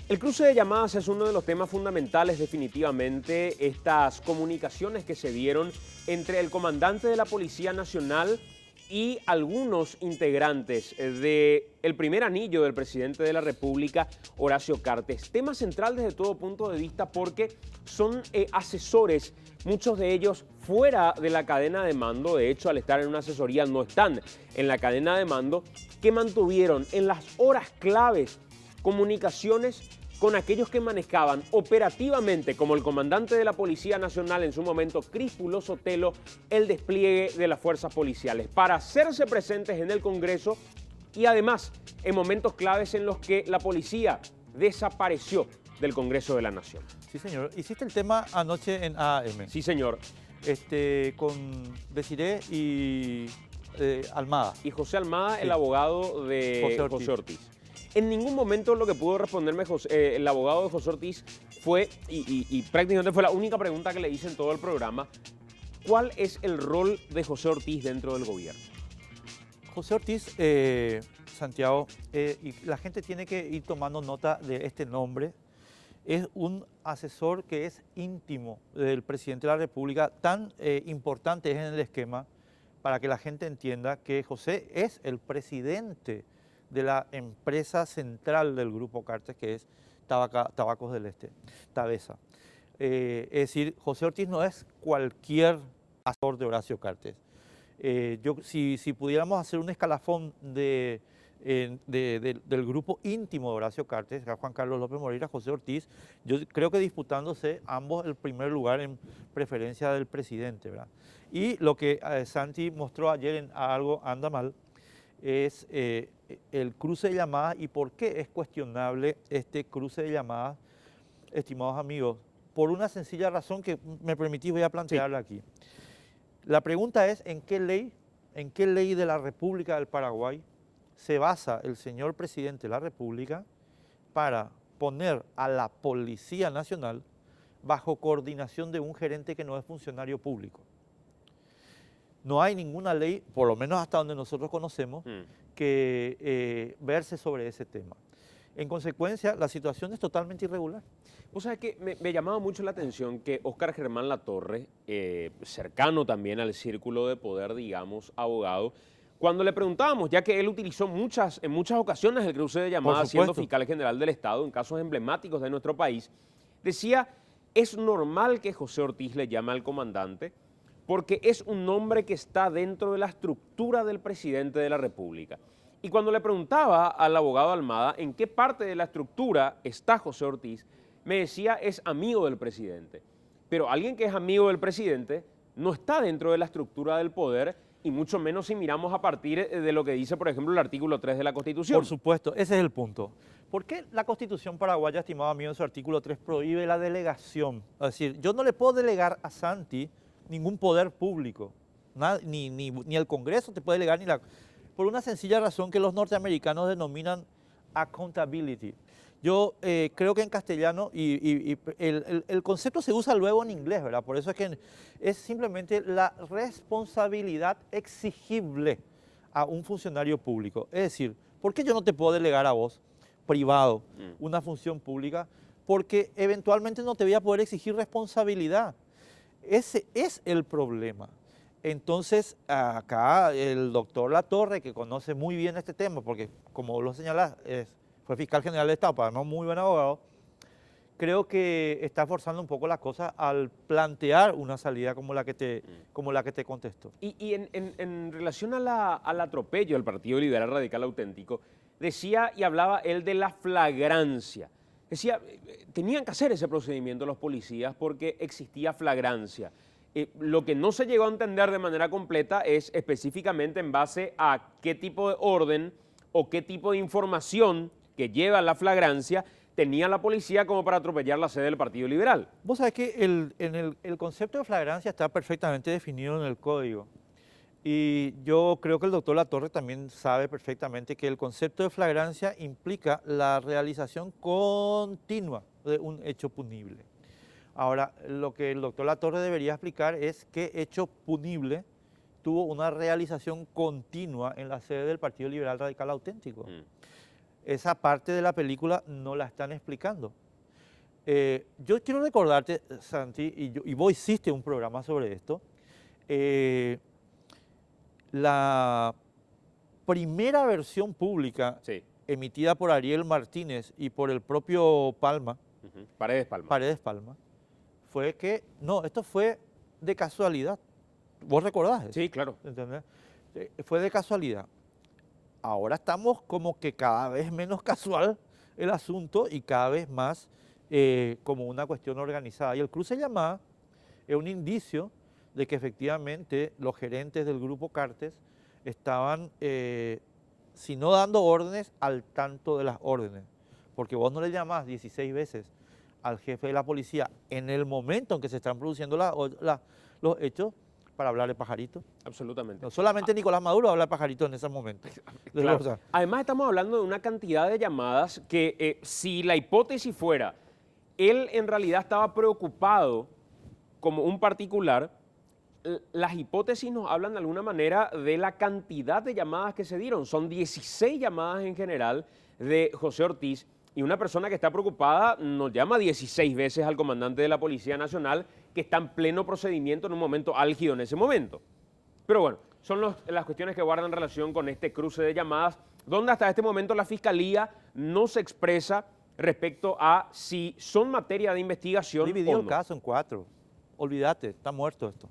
El cruce de llamadas es uno de los temas fundamentales definitivamente, estas comunicaciones que se dieron entre el comandante de la Policía Nacional y algunos integrantes del primer anillo del presidente de la República, Horacio Cartes. Tema central desde todo punto de vista porque son asesores, muchos de ellos fuera de la cadena de mando, de hecho al estar en una asesoría no están en la cadena de mando, que mantuvieron en las horas claves comunicaciones con aquellos que manejaban operativamente, como el comandante de la Policía Nacional en su momento, Críspulo Sotelo, el despliegue de las fuerzas policiales, para hacerse presentes en el Congreso y además en momentos claves en los que la policía desapareció del Congreso de la Nación. Sí, señor. Hiciste el tema anoche en AM. Sí, señor. Con Desiré y Almada. Y José Almada, Sí. el abogado de José Ortiz. En ningún momento lo que pudo responderme el abogado de José Ortiz fue, y prácticamente fue la única pregunta que le hice en todo el programa, ¿cuál es el rol de José Ortiz dentro del gobierno? José Ortiz, Santiago, y la gente tiene que ir tomando nota de este nombre. Es un asesor que es íntimo del presidente de la República, tan importante es en el esquema para que la gente entienda que José es el presidente de la empresa central del Grupo Cartes, que es Tabacos del Este, Tabesa. Es decir, José Ortiz no es cualquier asesor de Horacio Cartes. Si pudiéramos hacer un escalafón del grupo íntimo de Horacio Cartes, Juan Carlos López Moreira, José Ortiz, yo creo que disputándose ambos el primer lugar en preferencia del presidente, ¿verdad? Y lo que Santi mostró ayer en Algo Anda Mal es el cruce de llamadas y por qué es cuestionable este cruce de llamadas, estimados amigos, por una sencilla razón que me permitís voy a plantearla aquí. La pregunta es, ¿en qué ley de la República del Paraguay se basa el señor presidente de la República para poner a la Policía Nacional bajo coordinación de un gerente que no es funcionario público? No hay ninguna ley, por lo menos hasta donde nosotros conocemos, que verse sobre ese tema. En consecuencia, la situación es totalmente irregular. O sea que me llamaba mucho la atención que Óscar Germán Latorre, cercano también al círculo de poder, digamos, abogado, cuando le preguntábamos, ya que él utilizó en muchas ocasiones el cruce de llamadas siendo fiscal general del Estado en casos emblemáticos de nuestro país, decía, es normal que José Ortiz le llame al comandante porque es un nombre que está dentro de la estructura del presidente de la República. Y cuando le preguntaba al abogado Almada en qué parte de la estructura está José Ortiz, me decía es amigo del presidente. Pero alguien que es amigo del presidente no está dentro de la estructura del poder y mucho menos si miramos a partir de lo que dice, por ejemplo, el artículo 3 de la Constitución. Por supuesto, ese es el punto. ¿Por qué la Constitución paraguaya, estimado amigo, en su artículo 3 prohíbe la delegación? Es decir, yo no le puedo delegar a Santi ningún poder público, ni el Congreso te puede delegar, por una sencilla razón que los norteamericanos denominan accountability. Yo creo que en castellano, el concepto se usa luego en inglés, ¿verdad? Por eso es que es simplemente la responsabilidad exigible a un funcionario público. Es decir, ¿por qué yo no te puedo delegar a vos, privado, una función pública? Porque eventualmente no te voy a poder exigir responsabilidad. Ese es el problema. Entonces, acá el doctor Latorre, que conoce muy bien este tema, porque como lo señalás, fue fiscal general de Estado, pero además muy buen abogado, creo que está forzando un poco las cosas al plantear una salida como la que te contestó. Y en relación al atropello del Partido Liberal Radical Auténtico, decía y hablaba él de la flagrancia. Decía, tenían que hacer ese procedimiento los policías porque existía flagrancia. Lo que no se llegó a entender de manera completa es específicamente en base a qué tipo de orden o qué tipo de información que lleva la flagrancia tenía la policía como para atropellar la sede del Partido Liberal. Vos sabés que el concepto de flagrancia está perfectamente definido en el código. Y yo creo que el doctor Latorre también sabe perfectamente que el concepto de flagrancia implica la realización continua de un hecho punible. Ahora, lo que el doctor Latorre debería explicar es qué hecho punible tuvo una realización continua en la sede del Partido Liberal Radical Auténtico. esa parte de la película no la están explicando. Yo quiero recordarte, Santi, y vos hiciste un programa sobre esto, la primera versión pública Sí. emitida por Ariel Martínez y por el propio Palma, Paredes Palma. fue que, no, esto fue de casualidad. ¿Vos recordás eso? Sí, claro. ¿Entendés? Fue de casualidad. Ahora estamos como que cada vez menos casual el asunto y cada vez más como una cuestión organizada. Y el cruce de llamadas es un indicio de que efectivamente los gerentes del grupo Cartes estaban, si no dando órdenes, al tanto de las órdenes. Porque vos no le llamás 16 veces al jefe de la policía en el momento en que se están produciendo los hechos para hablar de pajarito. Absolutamente. No solamente Nicolás Maduro habla de pajarito en ese momento. Claro. O sea, Además estamos hablando de una cantidad de llamadas que si la hipótesis fuera, él en realidad estaba preocupado como un particular, las hipótesis nos hablan de alguna manera de la cantidad de llamadas que se dieron. Son 16 llamadas en general de José Ortiz y una persona que está preocupada nos llama 16 veces al comandante de la Policía Nacional que está en pleno procedimiento en un momento álgido en ese momento. Pero bueno, son las cuestiones que guardan relación con este cruce de llamadas, donde hasta este momento la Fiscalía no se expresa respecto a si son materia de investigación dividió o el no. caso en 4. Olvídate, está muerto esto.